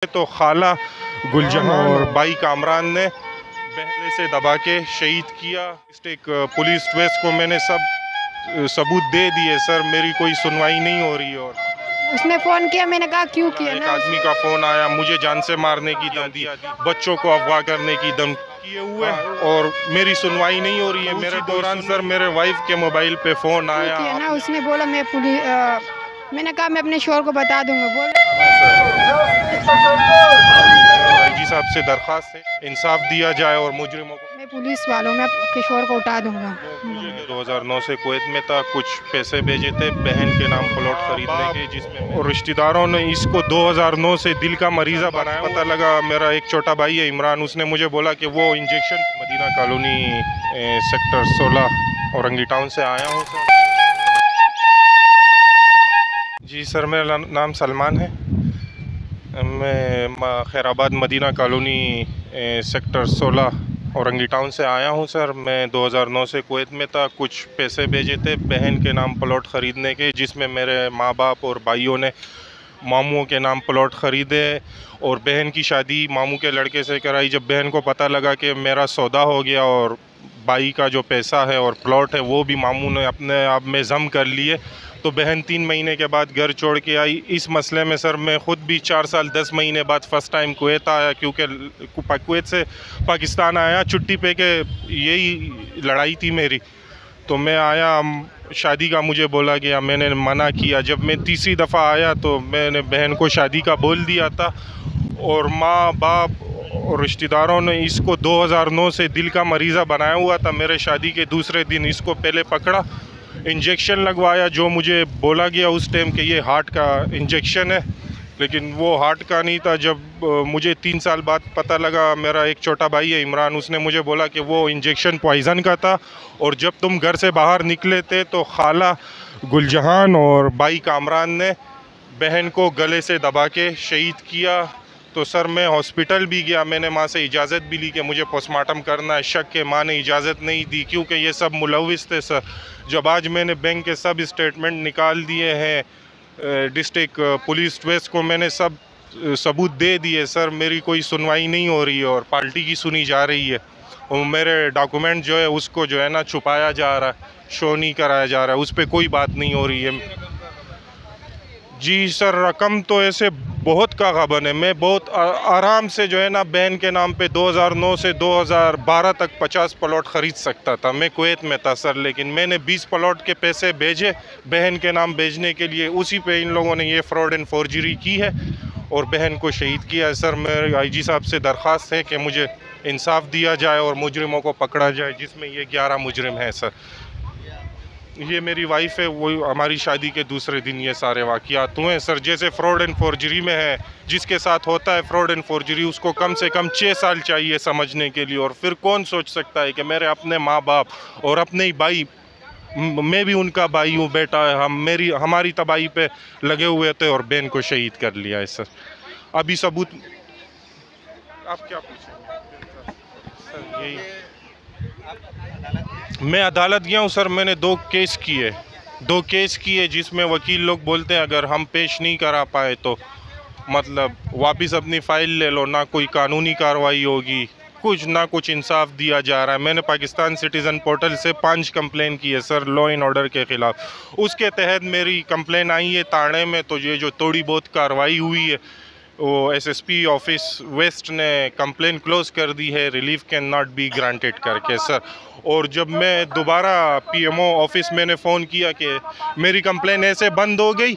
तो खाला गुलजहां और भाई कामरान ने बहले से दबा के शहीद किया। एक पुलिस ट्वेस्ट को मैंने सब सबूत दे दिए सर, मेरी कोई सुनवाई नहीं हो रही। और उसने फ़ोन किया, मैंने कहा क्यों किया एक ना। आदमी का फ़ोन आया, मुझे जान से मारने की धमकी, बच्चों को अगवा करने की धमकी किए हुए, और मेरी सुनवाई नहीं हो रही है। मेरे दौरान सर मेरे वाइफ के मोबाइल पे फ़ोन आया किया ना। उसने बोला मैं मैंने कहा मैं अपने शोर को बता दूंगा। बोल आईजी साहब से दरख्वास्त है इंसाफ दिया जाए और मुजरिमों को। मैं पुलिस वालों में आपके शोर को उठा दूंगा। मुझे 2009 से कुवैत में था, कुछ पैसे भेजे थे बहन के नाम प्लॉट खरीदने के, जिसमें और रिश्तेदारों ने इसको 2009 से दिल का मरीज़ा बनाया। पता लगा मेरा एक छोटा भाई है इमरान, उसने मुझे बोला कि वो injection Madina colony sector 16 Orangi town से आया हूँ सर। जी सर, मेरा नाम सलमान है। मैं Khairabad Madina colony sector 16 Orangi town से आया हूं सर। मैं 2009 से कुवैत में था, कुछ पैसे भेजे थे बहन के नाम प्लॉट ख़रीदने के, जिसमें मेरे माँ बाप और भाइयों ने मामूओं के नाम प्लॉट ख़रीदे और बहन की शादी मामू के लड़के से कराई। जब बहन को पता लगा कि मेरा सौदा हो गया और भाई का जो पैसा है और प्लॉट है वो भी मामू ने अपने आप में ज़म कर लिए, तो बहन 3 महीने के बाद घर छोड़ के आई। इस मसले में सर मैं ख़ुद भी 4 साल 10 महीने बाद फ़र्स्ट टाइम कुवैत आया, क्योंकि कुवैत से पाकिस्तान आया छुट्टी पे के, यही लड़ाई थी मेरी। तो मैं आया, शादी का मुझे बोला गया, मैंने मना किया। जब मैं तीसरी दफ़ा आया तो मैंने बहन को शादी का बोल दिया था, और माँ बाप और रिश्तेदारों ने इसको 2009 से दिल का मरीज़ा बनाया हुआ था। मेरे शादी के दूसरे दिन इसको पहले पकड़ा, इंजेक्शन लगवाया, जो मुझे बोला गया उस टाइम कि ये हार्ट का इंजेक्शन है, लेकिन वो हार्ट का नहीं था। जब मुझे 3 साल बाद पता लगा, मेरा एक छोटा भाई है इमरान, उसने मुझे बोला कि वो इंजेक्शन पॉइज़न का था, और जब तुम घर से बाहर निकले थे तो खाला गुलजहां और भाई कामरान ने बहन को गले से दबा के शहीद किया। तो सर मैं हॉस्पिटल भी गया, मैंने माँ से इजाज़त भी ली कि मुझे पोस्टमार्टम करना है। शक के माँ ने इजाज़त नहीं दी, क्योंकि ये सब मुलविस थे सर। जब आज मैंने बैंक के सब स्टेटमेंट निकाल दिए हैं, डिस्ट्रिक्ट पुलिस ट्वेस्ट को मैंने सब सबूत दे दिए सर, मेरी कोई सुनवाई नहीं हो रही है और पार्टी की सुनी जा रही है। और मेरे डॉक्यूमेंट जो है उसको जो है ना छुपाया जा रहा है, शो नहीं कराया जा रहा है, उस पर कोई बात नहीं हो रही है। जी सर, रकम तो ऐसे बहुत का गबन है। मैं बहुत आराम से जो है ना बहन के नाम पे 2009 से 2012 तक 50 प्लॉट ख़रीद सकता था। मैं कुवैत में था सर, लेकिन मैंने 20 प्लॉट के पैसे भेजे बहन के नाम भेजने के लिए, उसी पे इन लोगों ने ये फ्रॉड एंड फोर्जरी की है और बहन को शहीद किया है सर। मेरे आईजी साहब से दरख्वास्त है कि मुझे इंसाफ दिया जाए और मुजरिमों को पकड़ा जाए, जिसमें ये 11 मुजरिम हैं सर। ये मेरी वाइफ है, वो हमारी शादी के दूसरे दिन ये सारे वाक़यात हुए हैं सर। जैसे फ्रॉड एंड फोर्जरी में है, जिसके साथ होता है फ्रॉड एंड फोर्जरी, उसको कम से कम 6 साल चाहिए समझने के लिए। और फिर कौन सोच सकता है कि मेरे अपने माँ बाप और अपने ही भाई, मैं भी उनका भाई हूँ, बेटा है, हमारी तबाही पे लगे हुए थे और बहन को शहीद कर लिया है सर। अभी सबूत आप क्या पूछेंगे सर? यही मैं अदालत गया हूँ सर, मैंने 2 केस किए जिसमें वकील लोग बोलते हैं अगर हम पेश नहीं करा पाए तो मतलब वापस अपनी फ़ाइल ले लो, ना कोई कानूनी कार्रवाई होगी, ना कुछ इंसाफ दिया जा रहा है। मैंने पाकिस्तान सिटीज़न पोर्टल से 5 कंप्लेन की है सर, लॉ एंड ऑर्डर के ख़िलाफ़। उसके तहत मेरी कंप्लेन आई है ताड़े में, तो ये जो थोड़ी बहुत कार्रवाई हुई है वो एसएसपी ऑफिस वेस्ट ने कंप्लेन क्लोज़ कर दी है, relief can not be granted करके सर। और जब मैं दोबारा पीएमओ ऑफिस मैंने फ़ोन किया कि मेरी कंप्लेन ऐसे बंद हो गई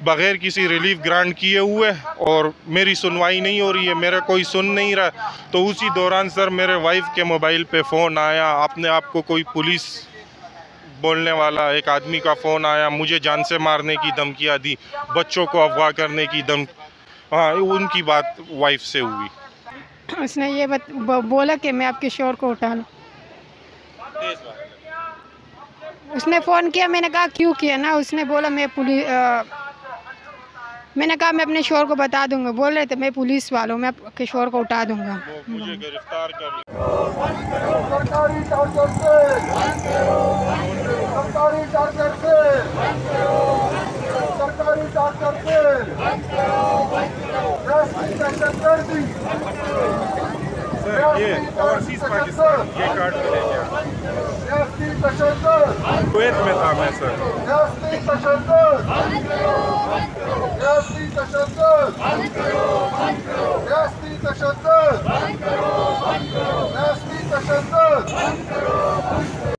बग़ैर किसी रिलीफ ग्रांट किए हुए और मेरी सुनवाई नहीं हो रही है, मेरा कोई सुन नहीं रहा, तो उसी दौरान सर मेरे वाइफ के मोबाइल पे फ़ोन आया, अपने आप को कोई पुलिस बोलने वाला एक आदमी का फ़ोन आया, मुझे जान से मारने की धमकियाँ दी, बच्चों को अगवा करने की हाँ, उनकी बात वाइफ से हुई। उसने ये बोला कि मैं आपके शोर को उठा लूँ। उसने फ़ोन किया, मैंने कहा क्यों किया ना। उसने बोला मैंने कहा मैं अपने शोर को बता दूंगा। बोल रहे थे मैं पुलिस वालों में आपके शोर को उठा दूंगा। मुझे गिरफ्तार कर सरकारी सर ये ओवरसीज पाकिस्तान ये कार्ड मिलेगा। कुवैत में था मैं सर। तशद्दुद